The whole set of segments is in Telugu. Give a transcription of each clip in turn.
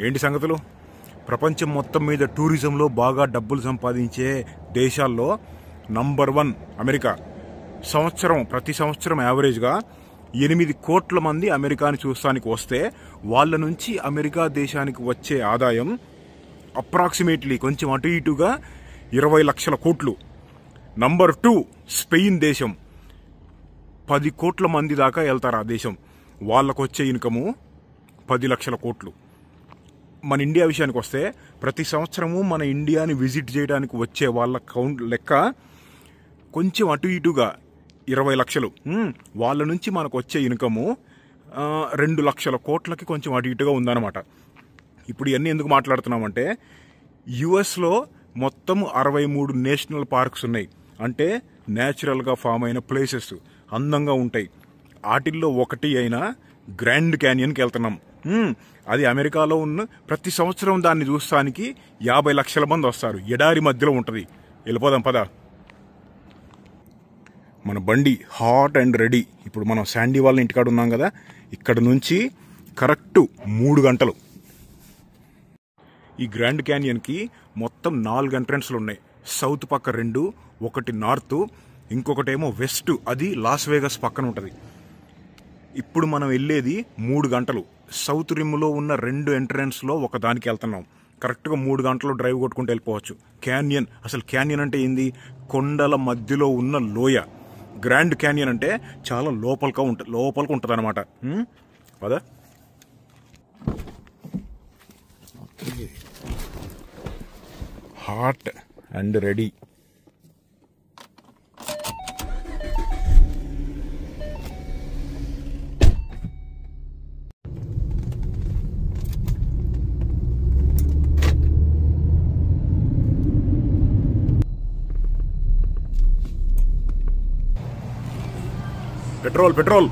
ఏంటి సంగతులు? ప్రపంచం మొత్తం మీద టూరిజంలో బాగా డబ్బులు సంపాదించే దేశాల్లో నంబర్ 1 అమెరికా. ప్రతి సంవత్సరం యావరేజ్గా 8 కోట్ల మంది అమెరికాని చూస్తానికి వస్తే వాళ్ళ నుంచి అమెరికా దేశానికి వచ్చే ఆదాయం అప్రాక్సిమేట్లీ కొంచెం అటు ఇటుగా 20 లక్షల కోట్లు. నంబర్ 2 స్పెయిన్ దేశం. 10 కోట్ల మంది దాకా వెళ్తారు ఆ దేశం. వాళ్ళకు వచ్చే ఇన్కము 10 లక్షల కోట్లు. మన ఇండియా విషయానికి వస్తే ప్రతి సంవత్సరము మన ఇండియాని విజిట్ చేయడానికి వచ్చే వాళ్ళ కౌంట్ లెక్క కొంచెం అటు ఇటుగా 20 లక్షలు. వాళ్ళ నుంచి మనకు వచ్చే ఇన్కము 2 లక్షల కోట్లకి కొంచెం అటు ఇటుగా ఉందన్నమాట. ఇప్పుడు ఇవన్నీ ఎందుకు మాట్లాడుతున్నామంటే యుఎస్లో మొత్తం 63 నేషనల్ పార్క్స్ ఉన్నాయి. అంటే న్యాచురల్గా ఫామ్ అయిన ప్లేసెస్, అందంగా ఉంటాయి. వాటిల్లో ఒకటి అయిన గ్రాండ్ క్యానియన్కి వెళ్తున్నాం. అది అమెరికాలో ఉన్న ప్రతి సంవత్సరం దాన్ని చూస్తానికి 50 లక్షల మంది వస్తారు. ఎడారి మధ్యలో ఉంటుంది. వెళ్ళిపోదాం పదా. మన బండి హాట్ అండ్ రెడీ. ఇప్పుడు మనం శాండీ వాళ్ళ ఇంటికాడ ఉన్నాం కదా, ఇక్కడ నుంచి కరెక్ట్ 3 గంటలు. ఈ గ్రాండ్ క్యానియన్కి మొత్తం 4 ఎంట్రన్స్లు ఉన్నాయి. సౌత్ పక్క 2, ఒకటి నార్త్, ఇంకొకటేమో వెస్ట్. అది లాస్ వేగస్ పక్కన ఉంటుంది. ఇప్పుడు మనం వెళ్ళేది 3 గంటలు. సౌత్ రిమ్లో ఉన్న 2 ఎంట్రన్స్లో ఒక దానికి వెళ్తున్నాం. కరెక్ట్గా 3 గంటలు డ్రైవ్ కొట్టుకుంటూ వెళ్ళిపోవచ్చు. క్యానియన్, అసలు క్యానియన్ అంటే ఏంది? కొండల మధ్యలో ఉన్న లోయ. గ్రాండ్ క్యానియన్ అంటే చాలా లోపలికి ఉంటుంది అనమాట. పదా. Hot and ready. Petrol petrol.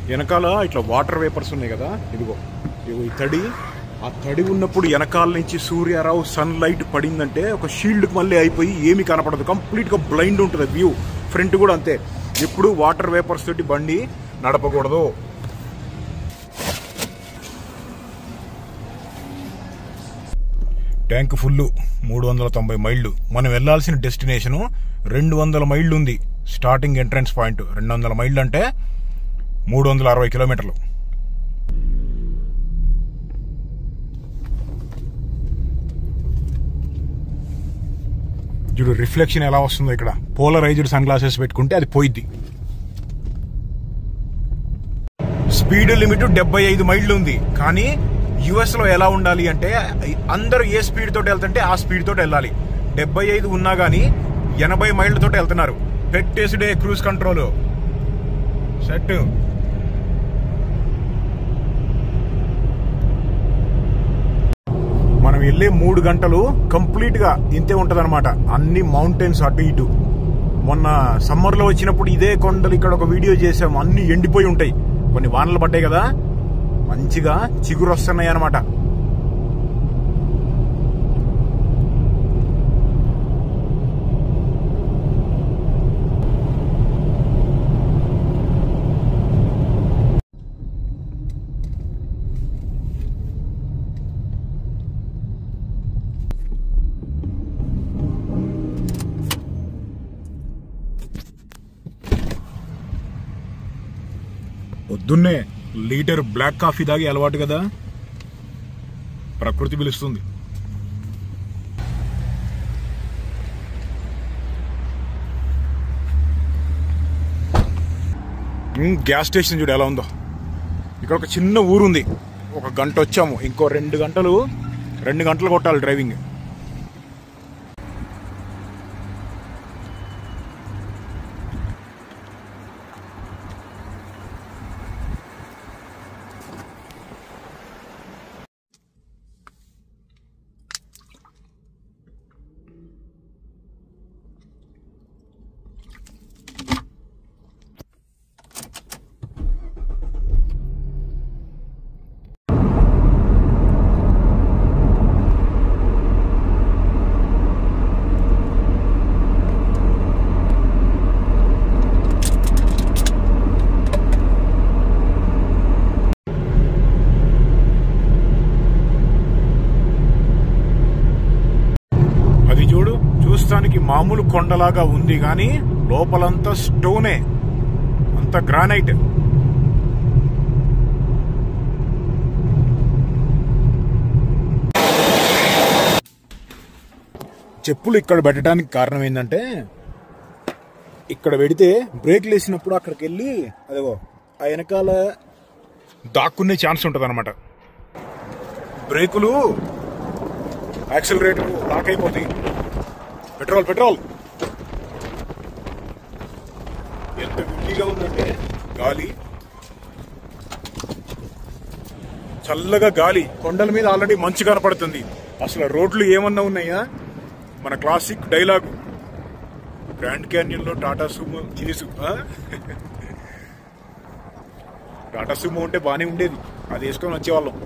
వెనకాల ఇట్లా వాటర్ వేపర్స్ ఉన్నాయి కదా, ఇదిగో ఈ తడి. ఆ తడి ఉన్నప్పుడు వెనకాల నుంచి సూర్యారావు సన్ లైట్ పడిందంటే ఒక షీల్డ్కి మళ్ళీ అయిపోయి ఏమి కనపడదు. కంప్లీట్గా బ్లైండ్ ఉంటుంది వ్యూ. ఫ్రంట్ కూడా అంతే. ఎప్పుడు వాటర్ వేపర్స్ తోటి బండి నడపకూడదు. Tank full. 390 మైళ్ళు. మనం వెళ్లాల్సిన డెస్టినేషను 200 మైళ్ళు ఉంది. స్టార్టింగ్ ఎంట్రన్స్ పాయింట్ 200 మైళ్ళు అంటే 360 కిలోమీటర్లు. చూడు రిఫ్లెక్షన్ ఎలా వస్తుందో ఇక్కడ. పోలరైజ్డ్ సన్ గ్లాసెస్ పెట్టుకుంటే అది పోయిద్ది. స్పీడ్ లిమిట్ 75 మైళ్ళు ఉంది. కానీ యుఎస్ లో ఎలా ఉండాలి అంటే అందరూ ఏ స్పీడ్ తోటి వెళ్తుంటే ఆ స్పీడ్ తోటి వెళ్ళాలి. 75 ఉన్నా గానీ 80 మైళ్ళతో వెళ్తున్నారు. పెట్టేసుడే క్రూజ్ కంట్రోల్ సెట్. మనం వెళ్ళే 3 గంటలు కంప్లీట్ గా ఇంతే ఉంటదన్నమాట. అన్ని మౌంటైన్స్ అటు ఇటు. మొన్న సమ్మర్ లో వచ్చినప్పుడు ఇదే కొండలు ఇక్కడ ఒక వీడియో చేసాము. అన్ని ఎండిపోయి ఉంటాయి. కొన్ని వానలు పడ్డాయి కదా, మంచిగా చిగురు వస్తున్నాయి అన్నమాట. పొద్దున్నే లీటర్ బ్లాక్ కాఫీ తాగి అలవాటు కదా, ప్రకృతి పిలుస్తుంది. గ్యాస్ స్టేషన్ చూడు ఎలా ఉందో. ఇక్కడ ఒక చిన్న ఊరుంది. 1 గంట వచ్చాము. ఇంకో 2 గంటలు కొట్టాలి డ్రైవింగ్. మామూలు కొండలాగా ఉంది కానీ లోపలంతా స్టోనే, అంత గ్రానైట్. చెప్పులు ఇక్కడ పెట్టడానికి కారణం ఏంటంటే, ఇక్కడ పెడితే బ్రేక్లు వేసినప్పుడు అక్కడికి వెళ్ళి అదిగో ఆ వెనకాల దాక్కునే ఛాన్స్ ఉంటుంది అనమాట. బ్రేకులు యాక్సిలరేటర్ లాక్ అయిపోతాయి. పెట్రోల్ ఎంత విడిగా ఉందంటే గాలి, చల్లగా గాలి. కొండల మీద ఆల్రెడీ మంచు కనపడుతుంది. అసలు రోడ్లు ఏమన్నా ఉన్నాయా? మన క్లాసిక్ డైలాగ్, గ్రాండ్ క్యాన్యన్ లో టాటా సుమో చేసు. టాటా సుమో ఉంటే బానే ఉండేది, అది వేసుకొని వచ్చేవాళ్ళం.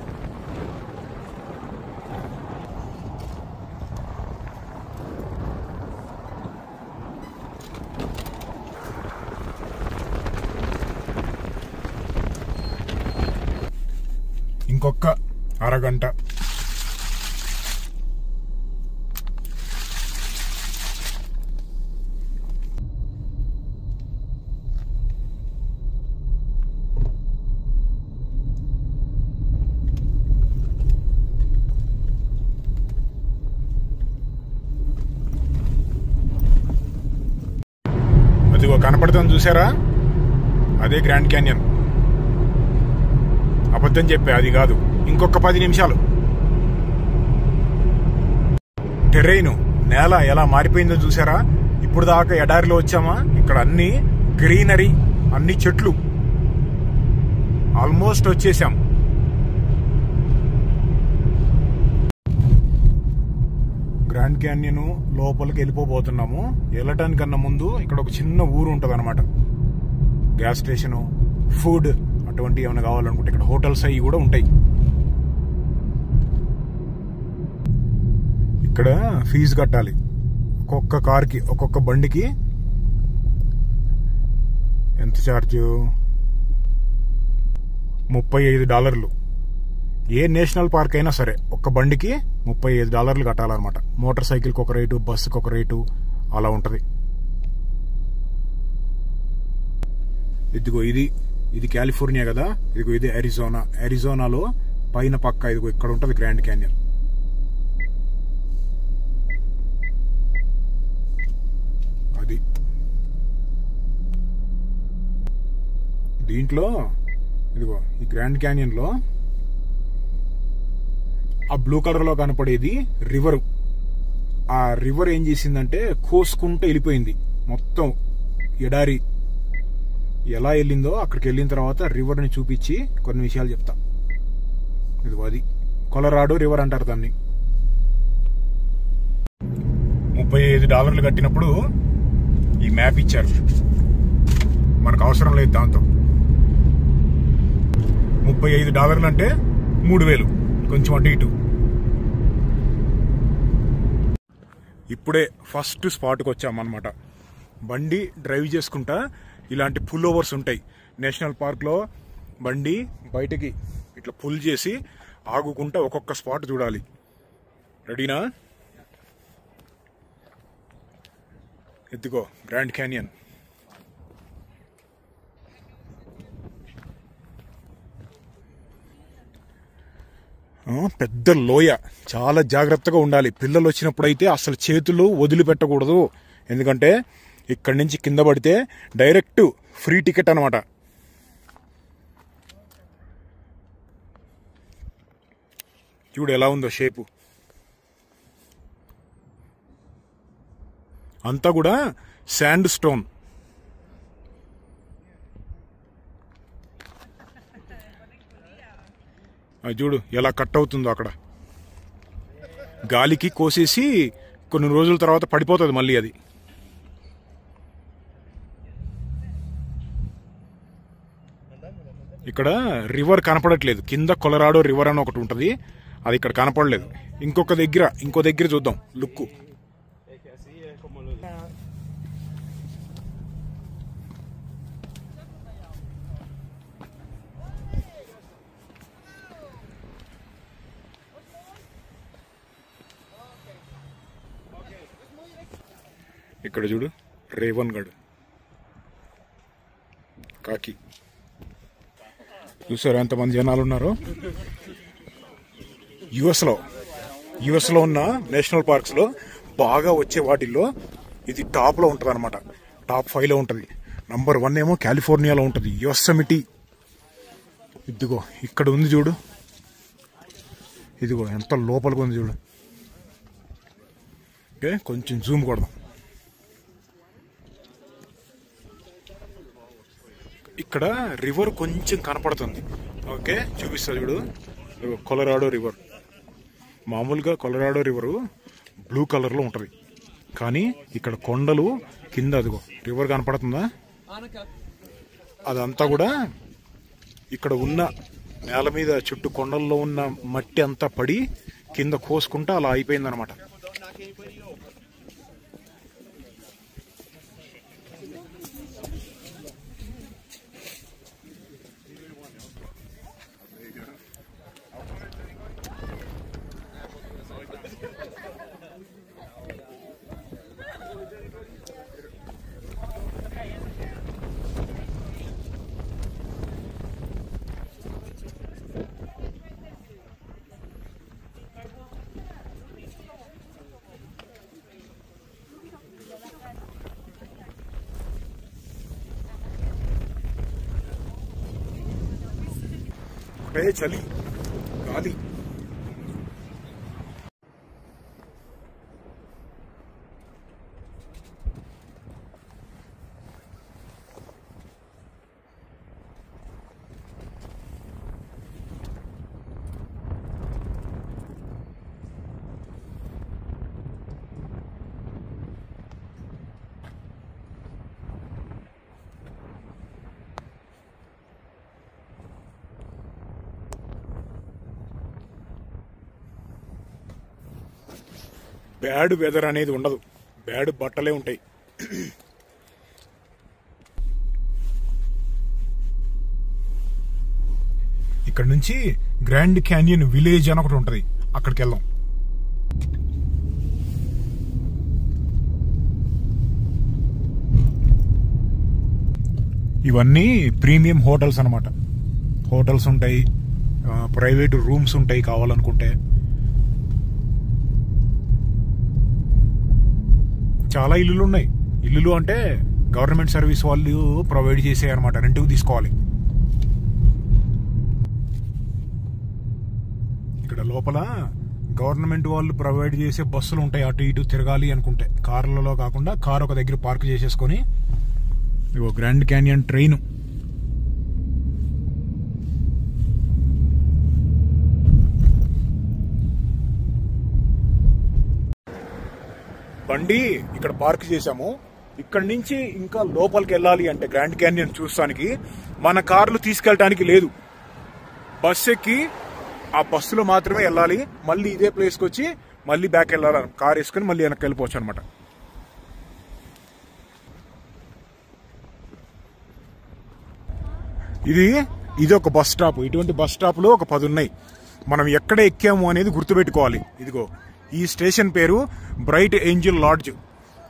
ఇంకొక అరగంట. అదిగో కనపడుతుంది చూసారా, అదే గ్రాండ్ క్యాన్యన్. అబద్ధం చెప్పే, అది కాదు. ఇంకొక 10 నిమిషాలు. టెర్రైన్, నేల ఎలా మారిపోయిందో చూసారా? ఇప్పుడు దాకా ఎడారిలో వచ్చామా, ఇక్కడ అన్ని గ్రీనరీ, అన్ని చెట్లు. ఆల్మోస్ట్ వచ్చేసాం. గ్రాండ్ క్యాన్యన్ లోపలికి వెళ్ళిపోబోతున్నాము. వెళ్ళటానికన్నా ముందు ఇక్కడ ఒక చిన్న ఊరు ఉంటుంది అనమాట. గ్యాస్ స్టేషను, ఫుడ్ అటువంటి ఏమైనా కావాలనుకుంటే ఇక్కడ హోటల్స్ అవి కూడా ఉంటాయి. ఇక్కడ ఫీజు కట్టాలి. ఒక్కొక్క కార్కి, ఒక్కొక్క బండికి ఎంత ఛార్జ్? $35. ఏ నేషనల్ పార్క్ అయినా సరే ఒక్క బండికి $35 కట్టాలన్నమాట. మోటార్ సైకిల్కి ఒక రేటు, బస్సుకి ఒక రేటు, అలా ఉంటుంది. ఇదిగో ఇది కాలిఫోర్నియా కదా, ఇదిగో ఇది అరిజోనా. అరిజోనాలో పైన పక్క ఇదిగో ఇక్కడ ఉంటుంది గ్రాండ్ క్యాన్యన్. అది దీంట్లో ఇదిగో ఈ గ్రాండ్ క్యాన్యన్ లో ఆ బ్లూ కలర్ లో కనపడేది రివర్. ఆ రివర్ ఏం చేసిందంటే కోసుకుంటూ వెళ్ళిపోయింది. మొత్తం ఎడారి ఎలా వెళ్ళిందో అక్కడికి వెళ్ళిన తర్వాత రివర్ ని చూపించి కొన్ని విషయాలు చెప్తా. ఇదిగో అది కొలరాడో రివర్ అంటారు దాన్ని. $35 కట్టినప్పుడు ఈ మ్యాప్ ఇచ్చారు. మనకు అవసరం లేదు దాంతో. $35 అంటే 3000, కొంచెం అటు ఇటు. ఇప్పుడే ఫస్ట్ స్పాట్కి వచ్చామన్నమాట. బండి డ్రైవ్ చేసుకుంటా ఇలాంటి పుల్ ఓవర్స్ ఉంటాయి. నేషనల్ పార్క్లో బండి బయటకి ఇట్లా పుల్ చేసి ఆగుకుంటా ఒక్కొక్క స్పాట్ చూడాలి. రెడీనా? ఎత్తుకో గ్రాండ్ క్యాన్యన్. పెద్ద లోయ, చాలా జాగ్రత్తగా ఉండాలి. పిల్లలు వచ్చినప్పుడు అయితే అసలు చేతులు వదిలిపెట్టకూడదు. ఎందుకంటే ఇక్కడి నుంచి కింద పడితే డైరెక్ట్ ఫ్రీ టికెట్ అనమాట. చూడు ఎలా ఉందో షేపు. అంతా కూడా శాండ్ స్టోన్. చూడు ఎలా కట్ అవుతుందో. అక్కడ గాలికి కోసేసి కొన్ని రోజుల తర్వాత పడిపోతుంది మళ్ళీ అది. ఇక్కడ రివర్ కనపడట్లేదు. కింద కొలరాడో రివర్ అని ఒకటి ఉంటుంది, అది ఇక్కడ కనపడలేదు. ఇంకో దగ్గర చూద్దాం లుక్. ఇక్కడ చూడు రేవన్ గఢ్ కాకి. చూసారా ఎంతమంది జనాలు ఉన్నారో. యుఎస్లో ఉన్న నేషనల్ పార్క్స్లో బాగా వచ్చే వాటిల్లో ఇది టాప్లో ఉంటుంది అనమాట. టాప్ 5లో ఉంటుంది. నంబర్ 1 ఏమో కాలిఫోర్నియాలో ఉంటుంది, యోసెమిటీ. ఇదిగో ఇక్కడ ఉంది చూడు, ఇదిగో ఎంత లోపలికి ఉంది చూడు. ఓకే, కొంచెం జూమ్ కొడదాం. ఇక్కడ రివర్ కొంచెం కనపడుతుంది. ఓకే, చూపిస్తా చూడు. Colorado river. మామూలుగా కొలరాడో రివరు బ్లూ కలర్లో ఉంటుంది, కానీ ఇక్కడ కొండలు కింద అదిగో రివర్ కనపడుతుందా, అదంతా కూడా ఇక్కడ ఉన్న నేల మీద చుట్టూ కొండల్లో ఉన్న మట్టి అంతా పడి కింద కోసుకుంటా అలా అయిపోయిందనమాట. ఒకటే చలి, గాలి. బ్యాడ్ వెదర్ అనేది ఉండదు, బ్యాడ్ బట్టలే ఉంటాయి. ఇక్కడ నుంచి గ్రాండ్ క్యానియన్ విలేజ్ అని ఒకటి ఉంటుంది, అక్కడికి వెళ్దాం. ఇవన్నీ ప్రీమియం హోటల్స్ అన్నమాట. హోటల్స్ ఉంటాయి, ప్రైవేట్ రూమ్స్ ఉంటాయి కావాలనుకుంటే. చాలా ఇల్లులు ఉన్నాయి. ఇల్లులు అంటే గవర్నమెంట్ సర్వీస్ వాళ్ళు ప్రొవైడ్ చేసే అనమాట, రెంట్కి తీసుకోవాలి. ఇక్కడ లోపల గవర్నమెంట్ వాళ్ళు ప్రొవైడ్ చేసే బస్సులు ఉంటాయి, అటు ఇటు తిరగాలి అనుకుంటే. కార్లలో కాకుండా కార్ ఒక దగ్గర పార్క్ చేసేసుకొని ఇగో గ్రాండ్ క్యానియన్ ట్రైన్. బండి ఇక్కడ పార్క్ చేశాము. ఇక్కడ నుంచి ఇంకా లోపలికి వెళ్ళాలి అంటే గ్రాండ్ క్యానియన్ చూస్తానికి మన కార్లు తీసుకెళ్ళటానికి లేదు. బస్సు ఎక్కి ఆ బస్సులో మాత్రమే వెళ్ళాలి. మళ్ళీ ఇదే ప్లేస్కి వచ్చి మళ్ళీ బ్యాక్ వెళ్ళాలి, కార్ వేసుకుని మళ్ళీ వెనక్కి వెళ్ళిపోవచ్చు అనమాట. ఇది ఒక బస్ స్టాప్. ఇటువంటి బస్ స్టాప్లు ఒక 10 ఉన్నాయి. మనం ఎక్కడ ఎక్కాము అనేది గుర్తుపెట్టుకోవాలి. ఇదిగో ఈ స్టేషన్ పేరు బ్రైట్ ఏంజల్ లాడ్జ్,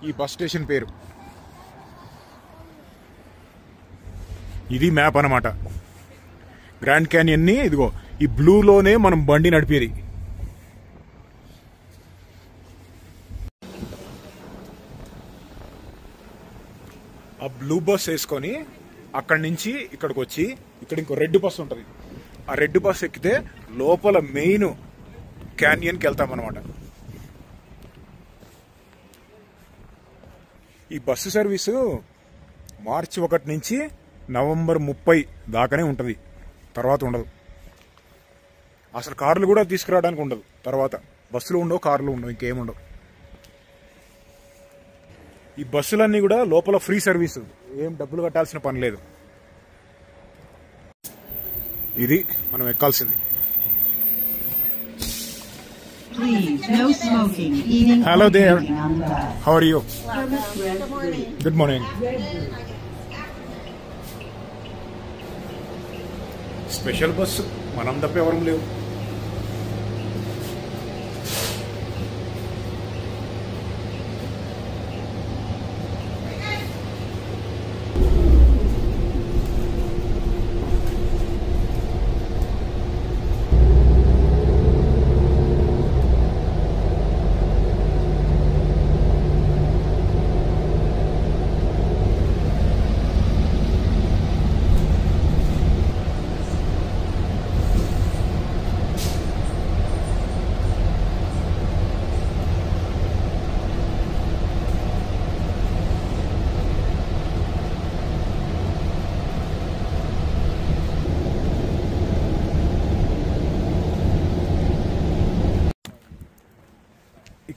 ఈ బస్ స్టేషన్ పేరు. ఇది మ్యాప్ అనమాట. గ్రాండ్ క్యానియన్ ని ఇదిగో ఈ బ్లూలోనే మనం బండి నడిపేది. ఆ బ్లూ బస్ వేసుకొని అక్కడి నుంచి ఇక్కడికి వచ్చి ఇక్కడ ఇంకో రెడ్ బస్ ఉంటుంది. ఆ రెడ్ బస్ ఎక్కితే లోపల మెయిన్ క్యానియన్కి వెళ్తామన్నమాట. ఈ బస్సు సర్వీసు మార్చి 1 నుంచి నవంబర్ 30 దాకానే ఉంటుంది, తర్వాత ఉండదు. అసలు కార్లు కూడా తీసుకురావడానికి ఉండదు. తర్వాత బస్సులు ఉండవు, కార్లు ఉండవు, ఇంకేముండవు. ఈ బస్సులన్నీ కూడా లోపల ఫ్రీ సర్వీసు, ఏం డబ్బులు కట్టాల్సిన పని లేదు. ఇది మనం ఎక్కాల్సింది. Please, no smoking, eating. Hello there. How are you? Good morning. Good morning. Special bus, మనం తప్ప ఎవరం లేవు.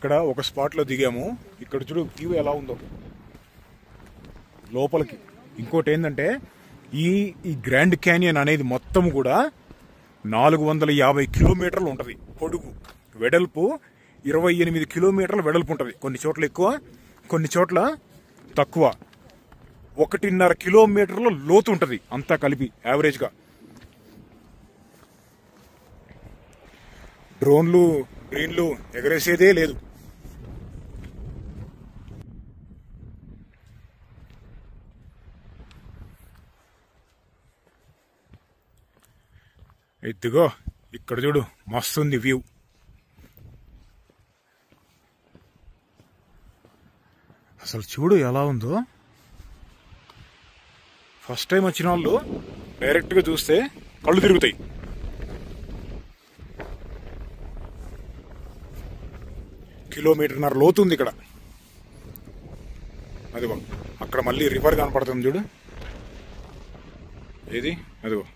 ఇక్కడ ఒక స్పాట్లో దిగాము. ఇక్కడ చూడు వ్యూ ఎలా ఉందో లోపలికి. ఇంకోటి ఏంటంటే ఈ గ్రాండ్ క్యానియన్ అనేది మొత్తం కూడా 450 కిలోమీటర్లు ఉంటుంది పొడుగు. వెడల్పు 28 కిలోమీటర్ల వెడల్పు ఉంటుంది. కొన్ని చోట్ల ఎక్కువ, కొన్ని చోట్ల తక్కువ. 1.5 కిలోమీటర్ల లోతు ఉంటుంది అంతా కలిపి యావరేజ్గా. డ్రోన్లు గ్రీన్లు ఎగరేసేదే లేదు. ఇదిగో ఇక్కడ చూడు మస్తుంది వ్యూ. అసలు చూడు ఎలా ఉందో. ఫస్ట్ టైం వచ్చిన వాళ్ళు డైరెక్ట్గా చూస్తే కళ్ళు తిరుగుతాయి. కిలోమీటర్న్నర లోతు ఉంది ఇక్కడ. అదిగో అక్కడ మళ్ళీ రివర్ కనపడుతుంది చూడు. ఏది అదిగో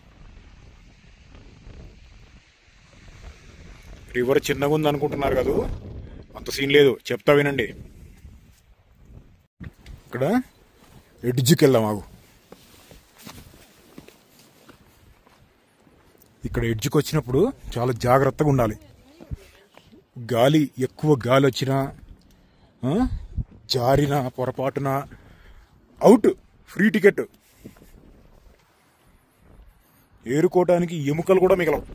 రివర్ చిన్నగా ఉంది అనుకుంటున్నారు కదా, అంత సీన్ లేదు. చెప్తా వినండి. ఇక్కడ ఎడ్జ్కి వెళ్దాం ఆగు. ఇక్కడ ఎడ్జ్కి వచ్చినప్పుడు చాలా జాగ్రత్తగా ఉండాలి. గాలి ఎక్కువ గాలి వచ్చినా జారిన పొరపాటున అవుట్. Free ticket. ఏరుకోవటానికి ఎముకలు కూడా మిగలవు.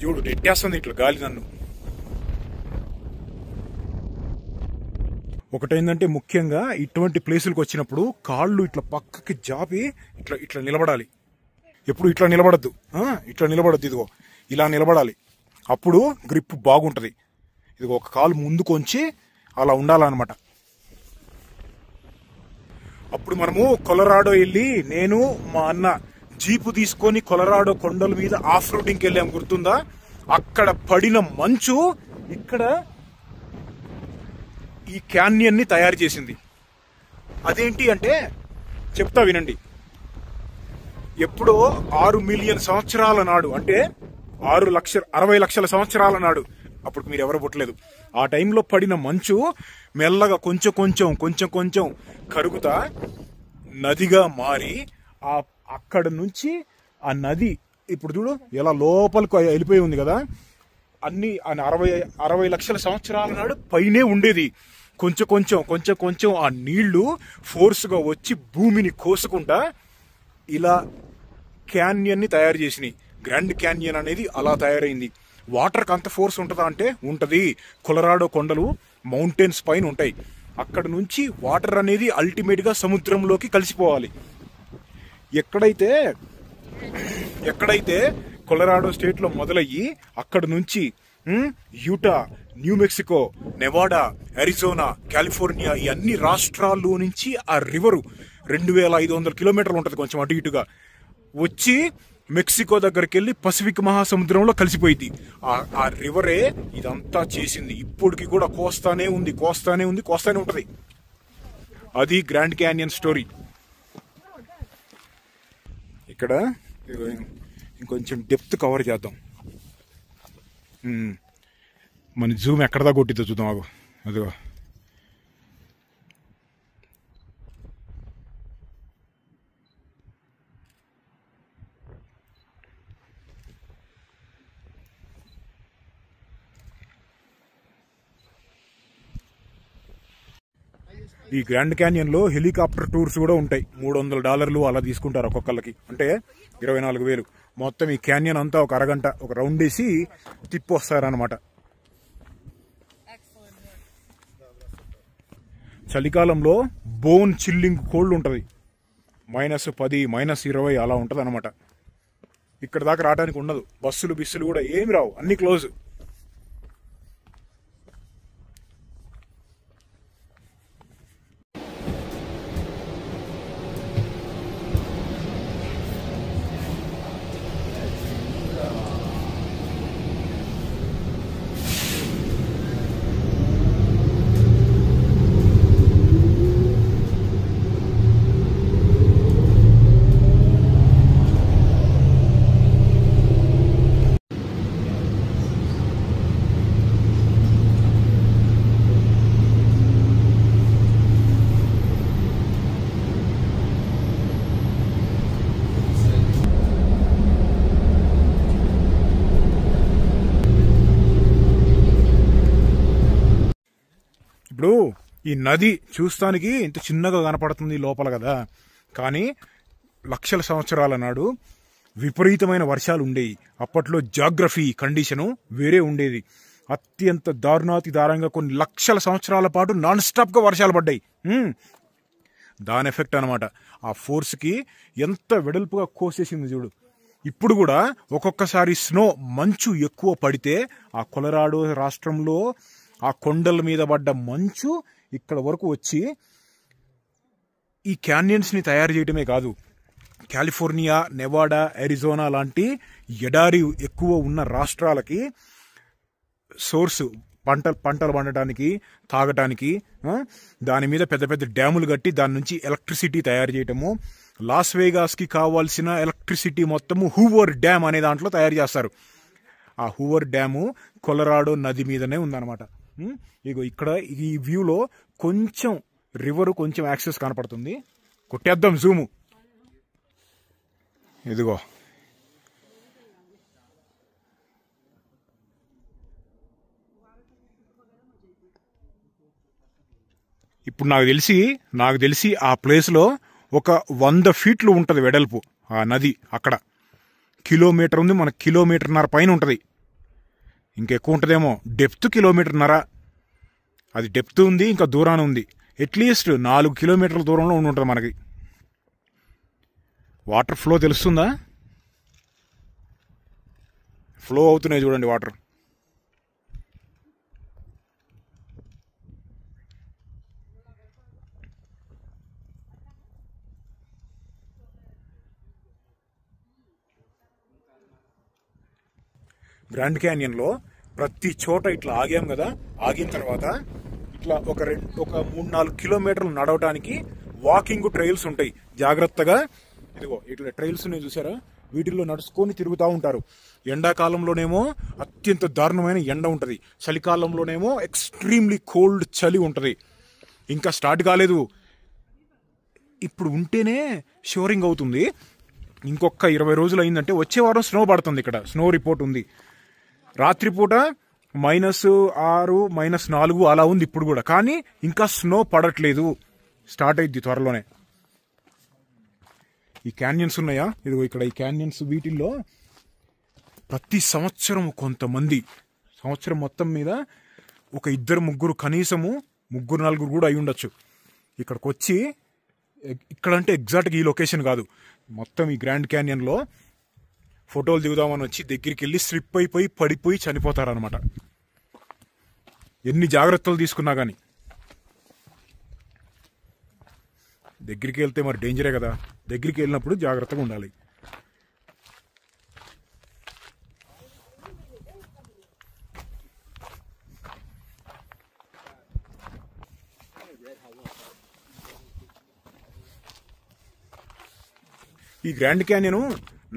చూడు నెట్టేస్తుంది ఇట్లా గాలి నన్ను. ఒకటేందంటే ముఖ్యంగా ఇటువంటి ప్లేసులకు వచ్చినప్పుడు కాళ్ళు ఇట్లా పక్కకి జాపి ఇట్లా ఇట్లా నిలబడాలి. ఎప్పుడు ఇట్లా నిలబడద్దు, ఇట్లా నిలబడద్దు. ఇదిగో ఇలా నిలబడాలి. అప్పుడు గ్రిప్ బాగుంటుంది. ఇదిగో ఒక కాలు ముందుకొంచి అలా ఉండాలన్నమాట. అప్పుడు మనము కొలరాడో వెళ్ళి నేను మా అన్న జీపు తీసుకొని కొలరాడో కొండల మీద ఆఫ్ రోడింగ్కి వెళ్ళాం, గుర్తుందా? అక్కడ పడిన మంచు ఇక్కడ ఈ క్యాన్యన్ ని తయారు చేసింది. అదేంటి అంటే చెప్తా వినండి. ఎప్పుడో 6 మిలియన్ సంవత్సరాల నాడు, అంటే 60 లక్షల సంవత్సరాల నాడు, అప్పుడు మీరు ఎవరు పుట్టలేదు, ఆ టైంలో పడిన మంచు మెల్లగా కొంచెం కొంచెం కరుగుతా నదిగా మారి అక్కడ నుంచి ఆ నది ఇప్పుడు చూడు ఎలా లోపలికి వెళ్ళిపోయి ఉంది కదా. అన్ని 60 లక్షల సంవత్సరాల నాడు పైనే ఉండేది. కొంచెం ఆ నీళ్లు ఫోర్స్గా వచ్చి భూమిని కోసుకుంటా ఇలా క్యాన్యన్ ని తయారు చేసినాయి. గ్రాండ్ క్యాన్యన్ అనేది అలా తయారైంది. వాటర్కి అంత ఫోర్స్ ఉంటుందా అంటే ఉంటది. కొలరాడో కొండలు మౌంటైన్స్ పైన ఉంటాయి. అక్కడ నుంచి వాటర్ అనేది అల్టిమేట్ గా సముద్రంలోకి కలిసిపోవాలి. ఎక్కడైతే కొలరాడో స్టేట్ లో మొదలయ్యి అక్కడ నుంచి Utah, new Mexico, Nevada, Arizona, California ఈ అన్ని రాష్ట్రాల్లో నుంచి ఆ రివరు 2500 కిలోమీటర్లు ఉంటుంది, కొంచెం అటు ఇటుగా వచ్చి మెక్సికో దగ్గరికి వెళ్ళి పసిఫిక్ మహాసముద్రంలో కలిసిపోయింది. ఆ రివరే ఇదంతా చేసింది. ఇప్పటికి కూడా కోస్తానే ఉంటది. అది గ్రాండ్ క్యాన్యన్ స్టోరీ. ఇక్కడ ఇంకొంచెం డెప్త్ కవర్ చేద్దాం. మన జూమ్ ఎక్కడదా కొట్టిద్దో చూద్దాం. ఆగు అదిగో ఈ గ్రాండ్ క్యాన్యన్ లో హెలికాప్టర్ టూర్స్ కూడా ఉంటాయి. $300 అలా తీసుకుంటారు ఒక్కొక్కళ్ళకి, అంటే 24,000. మొత్తం ఈ క్యాన్యన్ అంతా ఒక అరగంట ఒక రౌండ్ వేసి తిప్పి వస్తారనమాట. చలికాలంలో బోన్ చిల్లింగ్ కోల్డ్ ఉంటుంది. -10, -20 అలా ఉంటుంది అనమాట. ఇక్కడ దాకా రావడానికి ఉండదు. బిస్సులు కూడా ఏమి రావు, అన్ని క్లోజ్. ఈ నది చూస్తానికి ఇంత చిన్నగా కనపడుతుంది లోపల కదా, కానీ లక్షల సంవత్సరాల నాడు విపరీతమైన వర్షాలు ఉండేవి. అప్పట్లో జాగ్రఫీ కండిషను వేరే ఉండేది. అత్యంత దారుణాతి దారుణంగా కొన్ని లక్షల సంవత్సరాల పాటు నాన్ స్టాప్గా వర్షాలు పడ్డాయి. దాని ఎఫెక్ట్ అనమాట. ఆ ఫోర్స్కి ఎంత వెడల్పుగా కోసేసింది చూడు. ఇప్పుడు కూడా ఒక్కొక్కసారి మంచు ఎక్కువ పడితే ఆ కొలరాడో రాష్ట్రంలో ఆ కొండల మీద పడ్డ మంచు ఇక్కడ వరకు వచ్చి ఈ క్యాన్యన్స్ని తయారు చేయడమే కాదు, కాలిఫోర్నియా, నెవాడా, అరిజోనా లాంటి ఎడారి ఎక్కువ ఉన్న రాష్ట్రాలకి సోర్సు పంటలు పండటానికి, తాగటానికి దాని మీద పెద్ద పెద్ద డ్యాములు కట్టి దాని నుంచి ఎలక్ట్రిసిటీ తయారు చేయటము. లాస్ వేగాస్కి కావాల్సిన ఎలక్ట్రిసిటీ మొత్తము హూవర్ డ్యామ్ అనే దాంట్లో తయారు చేస్తారు. ఆ హూవర్ డ్యాము కొలరాడో నది మీదనే ఉందన్నమాట. ఇగో ఇక్కడ ఈ వ్యూలో కొంచెం రివర్ కొంచెం యాక్సెస్ కనపడుతుంది. కొట్టేద్దాం జూము. ఇదిగో ఇప్పుడు నాకు తెలిసి ఆ ప్లేస్లో ఒక 100 ఫీట్లు ఉంటుంది వెడల్పు ఆ నది. అక్కడ కిలోమీటర్ ఉంది, మనకు 1.5 కిలోమీటర్ పైన ఉంటుంది. ఇంకెక్కువ ఉంటుందేమో, డెప్త్ 1.5 కిలోమీటర్. అది డెప్త్ ఉంది, ఇంకా దూరాన ఉంది. అట్లీస్ట్ 4 కిలోమీటర్ల దూరంలో ఉంటుంది మనకి. వాటర్ ఫ్లో తెలుస్తుందా? ఫ్లో అవుతున్నాయి చూడండి వాటర్. గ్రాండ్ క్యానియన్లో ప్రతి చోట ఇట్లా ఆగాం కదా, ఆగిన తర్వాత ఇట్లా ఒక 3-4 కిలోమీటర్లు నడవడానికి వాకింగ్ ట్రైల్స్ ఉంటాయి. జాగ్రత్తగా ఇదిగో ఇట్లా ట్రైల్స్ ఉన్నాయి చూసారా, వీటిల్లో నడుచుకొని తిరుగుతూ ఉంటారు. ఎండాకాలంలోనేమో అత్యంత దారుణమైన ఎండ ఉంటుంది, చలికాలంలోనేమో ఎక్స్ట్రీమ్లీ కోల్డ్ చలి ఉంటుంది. ఇంకా స్టార్ట్ కాలేదు, ఇప్పుడు ఉంటేనే షోరింగ్ అవుతుంది. ఇంకొక 20 రోజులు అయిందంటే వచ్చే వారం స్నో పడుతుంది. ఇక్కడ స్నో రిపోర్ట్ ఉంది. రాత్రిపూట -6, -4 అలా ఉంది ఇప్పుడు కూడా, కానీ ఇంకా స్నో పడట్లేదు. స్టార్ట్ అయింది త్వరలోనే. ఈ క్యాన్యన్స్ ఉన్నాయా, ఇదిగో ఇక్కడ ఈ క్యాన్యన్స్, వీటిల్లో ప్రతి సంవత్సరం కొంతమంది, సంవత్సరం మొత్తం మీద ఒక 2-3 కనీసము 3-4 కూడా అయి ఉండొచ్చు, ఇక్కడికి వచ్చి, ఇక్కడంటే ఎగ్జాక్ట్గా ఈ లొకేషన్ కాదు, మొత్తం ఈ గ్రాండ్ క్యానియన్లో ఫోటోలు దిగుదామని వచ్చి దగ్గరికి వెళ్ళి స్లిప్ అయిపోయి పడిపోయి చనిపోతారనమాట. ఎన్ని జాగ్రత్తలు తీసుకున్నా కానీ. దగ్గరికి వెళ్తే మరి డేంజరే కదా, దగ్గరికి వెళ్ళినప్పుడు జాగ్రత్తగా ఉండాలి. ఈ గ్రాండ్ క్యానియన్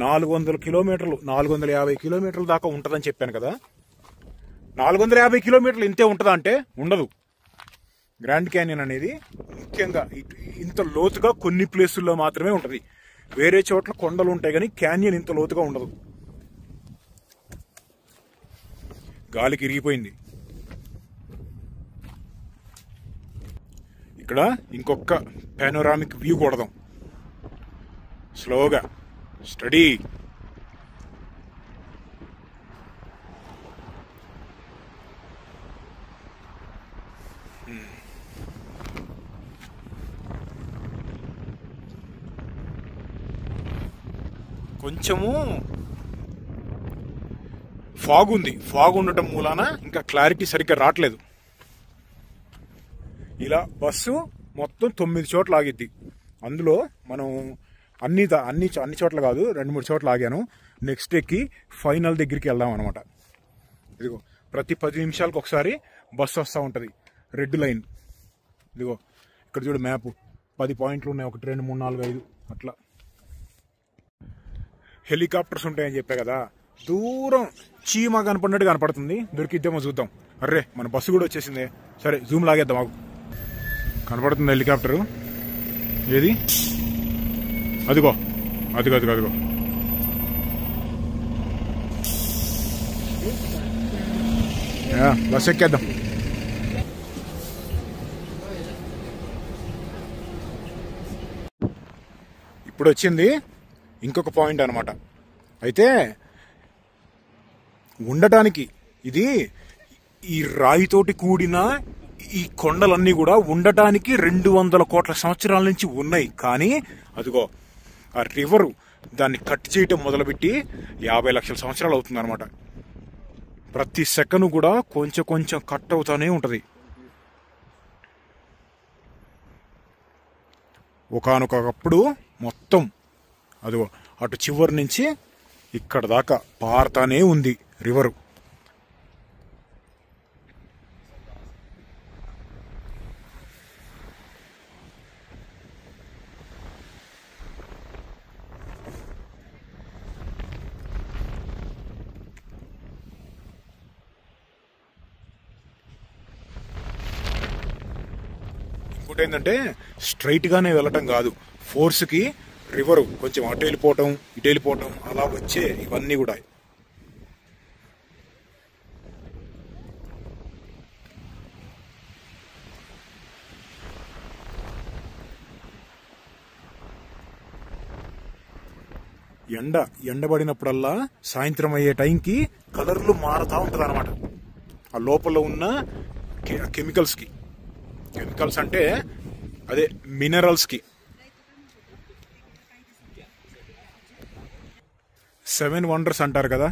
400 కిలోమీటర్లు, 450 కిలోమీటర్ల దాకా ఉంటుందని చెప్పాను కదా. 450 కిలోమీటర్లు ఇంతే ఉంటుందా అంటే ఉండదు. గ్రాండ్ క్యానియన్ అనేది ముఖ్యంగా ఇంత లోతుగా కొన్ని ప్లేసుల్లో మాత్రమే ఉంటుంది. వేరే చోట్ల కొండలు ఉంటాయి కానీ క్యానియన్ ఇంత లోతుగా ఉండదు. గాలికి ఇరిగిపోయింది. ఇక్కడ ఇంకొక పానోరామిక్ వ్యూ కొడదాం స్లోగా, స్టడీ. కొంచెము ఫాగ్ ఉంది, ఫాగ్ ఉండటం మూలాన ఇంకా క్లారిటీ సరిగ్గా రావట్లేదు. ఇలా బస్సు మొత్తం 9 చోట్ల ఆగిద్ది. అందులో మనం అన్ని చోట్ల కాదు, 2-3 చోట్ల ఆగాను. నెక్స్ట్ ఎక్కి ఫైనల్ దగ్గరికి వెళ్దాం అనమాట. ఇదిగో ప్రతి 10 నిమిషాలకు ఒకసారి బస్సు వస్తూ ఉంటుంది, రెడ్ లైన్. ఇదిగో ఇక్కడ చూడు మ్యాప్, 10 పాయింట్లు ఉన్నాయి, 1, 2, 3, 4, 5 అట్లా. హెలికాప్టర్స్ ఉంటాయని చెప్పా కదా, దూరం చీమ కనపడినట్టు కనపడుతుంది. దొరికిద్దేమో చూద్దాం. అర్రే మన బస్సు కూడా వచ్చేసింది. సరే జూమ్ లాగేద్దాం. మాకు కనపడుతుంది హెలికాప్టరు. ఏది? అదిగో అదిగో అదిగో అదిగో. బస్ ఎక్కేద్దాం. ఇప్పుడు వచ్చింది ఇంకొక పాయింట్ అనమాట. అయితే ఉండటానికి ఇది ఈ రాయితోటి కూడిన ఈ కొండలన్నీ కూడా ఉండటానికి 200 కోట్ల సంవత్సరాల నుంచి ఉన్నాయి. కానీ అదిగో ఆ రివరు దాన్ని కట్ చేయటం మొదలుపెట్టి 50 లక్షల సంవత్సరాలు అవుతుంది అనమాట. ప్రతి సెకండ్ కూడా కొంచెం కొంచెం కట్ అవుతానే ఉంటుంది. ఒకానొకప్పుడు మొత్తం అదిగో అటు చివరి నుంచి ఇక్కడ దాకా పారుతానే ఉంది రివరు. ఇంకోటి ఏంటంటే స్ట్రైట్ గానే వెళ్ళటం కాదు, ఫోర్స్ కి రివరు కొంచెం అటు వెళ్ళిపోవటం ఇటు వెళ్ళిపోవటం అలా వచ్చే ఇవన్నీ కూడా. ఎండబడినప్పుడల్లా సాయంత్రం అయ్యే టైంకి కలర్లు మారుతూ ఉంటుంది అనమాట. ఆ లోపల ఉన్న కెమికల్స్ అంటే అదే మినరల్స్ కి. 7 వండర్స్ అంటారు కదా,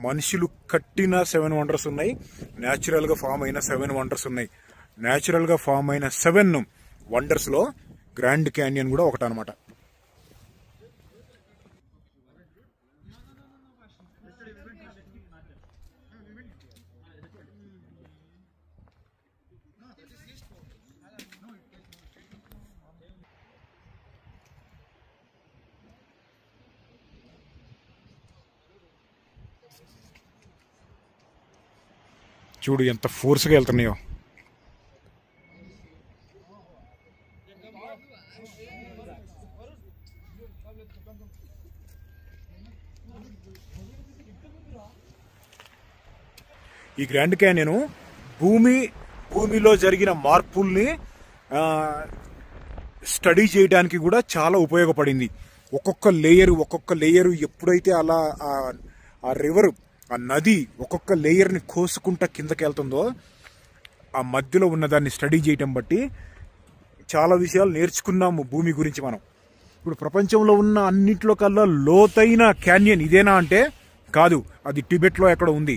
మనుషులు కట్టిన 7 వండర్స్ ఉన్నాయి, న్యాచురల్ గా ఫామ్ అయిన 7 వండర్స్ ఉన్నాయి. న్యాచురల్ గా ఫామ్ అయిన 7 వండర్స్ లో గ్రాండ్ క్యానియన్ కూడా ఒకటనమాట. చూడు ఎంత ఫోర్స్గా వెళ్తున్నాయో. ఈ గ్రాండ్ క్యానియన్ భూమిలో జరిగిన మార్పుల్ని స్టడీ చేయడానికి కూడా చాలా ఉపయోగపడింది. ఒక్కొక్క లేయరు ఎప్పుడైతే అలా ఆ రివర్ ఆ నది ఒక్కొక్క లేయర్ని కోసుకుంటా కిందకి వెళ్తుందో ఆ మధ్యలో ఉన్నదాన్ని స్టడీ చేయటం బట్టి చాలా విషయాలు నేర్చుకున్నాము భూమి గురించి మనం. ఇప్పుడు ప్రపంచంలో ఉన్న అన్నింటిలో కల్లా లోతైన క్యాన్యన్ ఇదేనా అంటే కాదు, అది టిబెట్లో ఎక్కడ ఉంది,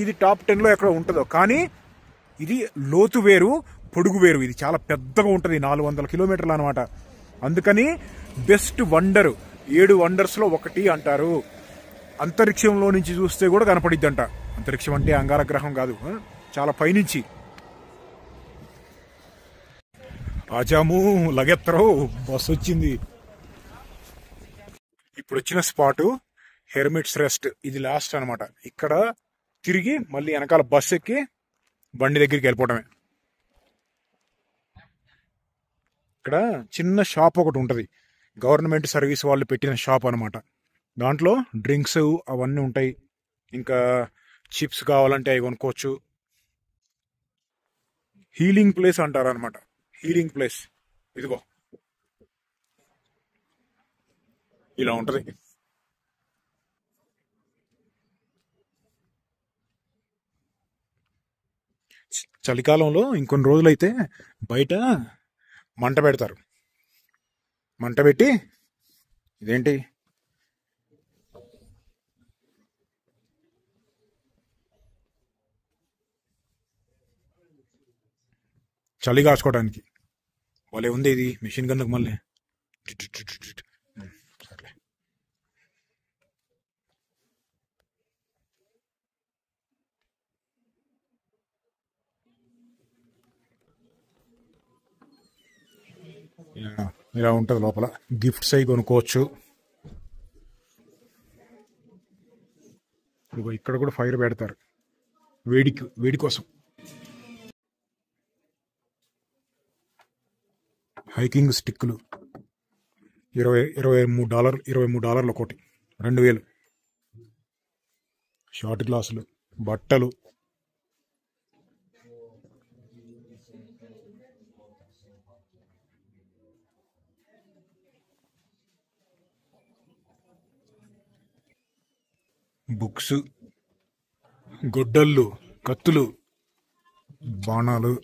ఇది టాప్ 10లో ఎక్కడ ఉంటుందో. కానీ ఇది లోతు వేరు పొడుగు వేరు, ఇది చాలా పెద్దగా ఉంటుంది, 400 కిలోమీటర్లు అనమాట. అందుకని బెస్ట్ వండర్ 7 వండర్స్లో ఒకటి అంటారు. అంతరిక్షంలో నుంచి చూస్తే కూడా కనపడిద్దంట. అంతరిక్షం అంటే అంగారగ్రహం కాదు, చాలా పైనుంచి. ఆజాము లగెత్తరో బస్ వచ్చింది. ఇప్పుడు వచ్చిన స్పాటు హెర్మిట్స్ రెస్ట్, ఇది లాస్ట్ అనమాట. ఇక్కడ తిరిగి మళ్ళీ వెనకాల బస్ ఎక్కి బండి దగ్గరికి వెళ్ళిపోవటమే. ఇక్కడ చిన్న షాప్ ఒకటి ఉంటుంది, గవర్నమెంట్ సర్వీస్ వాళ్ళు పెట్టిన షాప్ అనమాట. దాంట్లో డ్రింక్స్ అవన్నీ ఉంటాయి, ఇంకా చిప్స్ కావాలంటే అవి కొనుక్కోవచ్చు. హీలింగ్ ప్లేస్ అంటారు అనమాట, హీలింగ్ ప్లేస్. ఇదిగో ఇలా ఉంటది. చలికాలంలో ఇంకొన్ని రోజులైతే బయట మంట పెడతారు. మంట పెట్టి ఇదేంటి చలి కాచుకోవడానికి భలే ఉంది. ఇది మిషన్ గన్నుకు మళ్ళీ సర్లే. ఇలా ఉంటుంది లోపల. గిఫ్ట్స్ అవి కొనుక్కోవచ్చు. ఇక్కడ కూడా ఫైర్ పెడతారు వేడి కోసం. హైకింగ్ స్టిక్లు $23 ఒకటి, 2000. షార్ట్ గ్లాసులు, బట్టలు, బుక్స్, గొడ్డళ్ళు, కత్తులు, బాణాలు.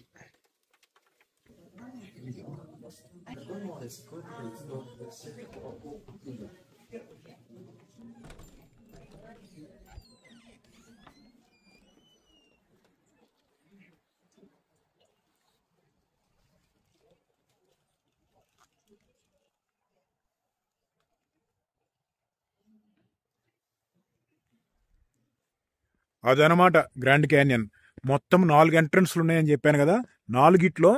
అదనమాట గ్రాండ్ క్యానియన్. మొత్తం 4 ఎంట్రన్స్లు ఉన్నాయని చెప్పాను కదా. 4గిట్లో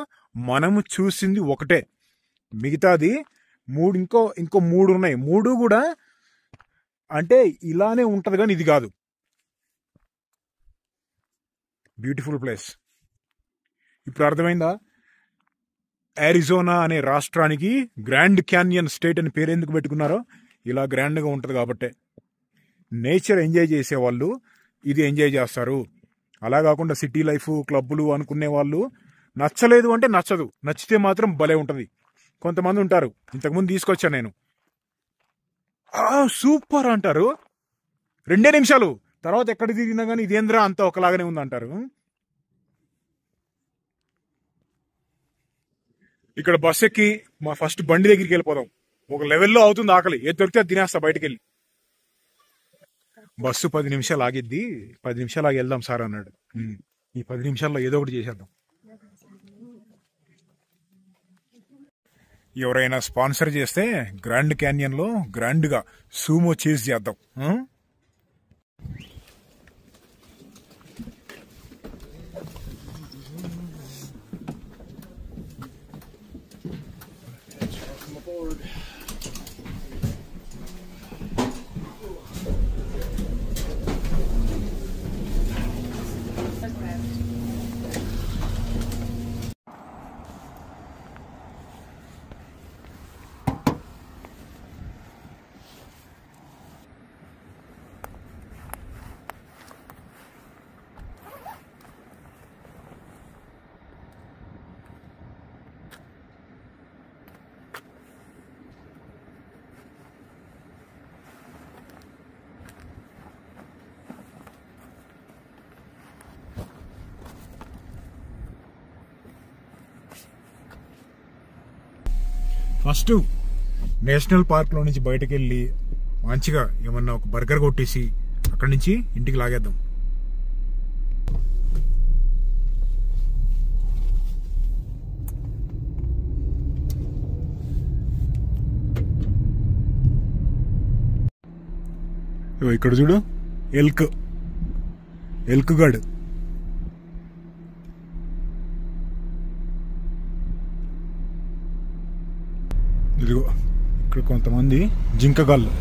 మనము చూసింది ఒకటే, మిగతాది 3 ఇంకో 3 ఉన్నాయి. 3 కూడా అంటే ఇలానే ఉంటది కానీ ఇది కాదు. Beautiful place. ఇప్పుడు అర్థమైందా అరిజోనా అనే రాష్ట్రానికి గ్రాండ్ క్యానియన్ స్టేట్ అని పేరు ఎందుకు పెట్టుకున్నారో? ఇలా గ్రాండ్గా ఉంటుంది కాబట్టే. నేచర్ ఎంజాయ్ చేసేవాళ్ళు ఇది ఎంజాయ్ చేస్తారు. అలా కాకుండా సిటీ లైఫ్, క్లబ్బులు అనుకునే వాళ్ళు నచ్చలేదు అంటే నచ్చదు, నచ్చితే మాత్రం భలే ఉంటుంది. కొంతమంది ఉంటారు, ఇంతకుముందు తీసుకొచ్చాను నేను, సూపర్ అంటారు, 2 నిమిషాలు తర్వాత ఎక్కడ తిరిగినా కానీ ఇదేంద్రా అంతా ఒకలాగానే ఉందంటారు. ఇక్కడ బస్ ఎక్కి మా ఫస్ట్ బండి దగ్గరికి వెళ్ళిపోదాం. ఒక లెవెల్లో అవుతుంది ఆకలి, ఏది దొరికితే అది తినేస్తా బయటకు వెళ్ళి. బస్సు 10 నిమిషాలు ఆగిద్ది, 10 నిమిషాలు ఆగి వెళ్దాం సార్ అన్నాడు. ఈ 10 నిమిషాల్లో ఏదో ఒకటి చేసేద్దాం. ఎవరైనా స్పాన్సర్ చేస్తే గ్రాండ్ క్యానియన్ లో గ్రాండ్ గా సూమో చేసి చేద్దాం. ఫస్ట్ నేషనల్ పార్క్ లో నుంచి బయటకు వెళ్ళి మంచిగా ఏమన్నా ఒక బర్గర్ కొట్టేసి అక్కడి నుంచి ఇంటికి లాగేద్దాం. ఇక్కడ చూడు, ఎల్క్ గడ్. ఇదిగో ఇక్కడ కొంతమంది జింకగాళ్ళు.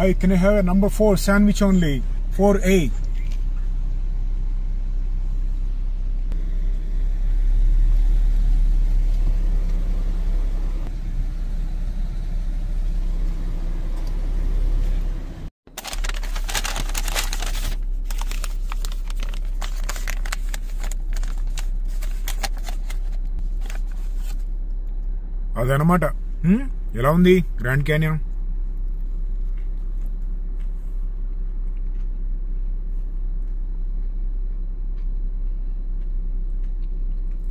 Hi, can I have a number 4 sandwich only? 4A. అదనమాట. ఎలా ఉంది గ్రాండ్ క్యానియన్?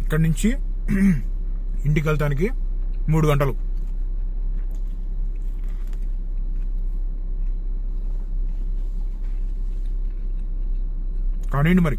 ఇక్కడి నుంచి ఇంటికి వెళ్తానికి 3 గంటలు. కానివ్వండి మరి.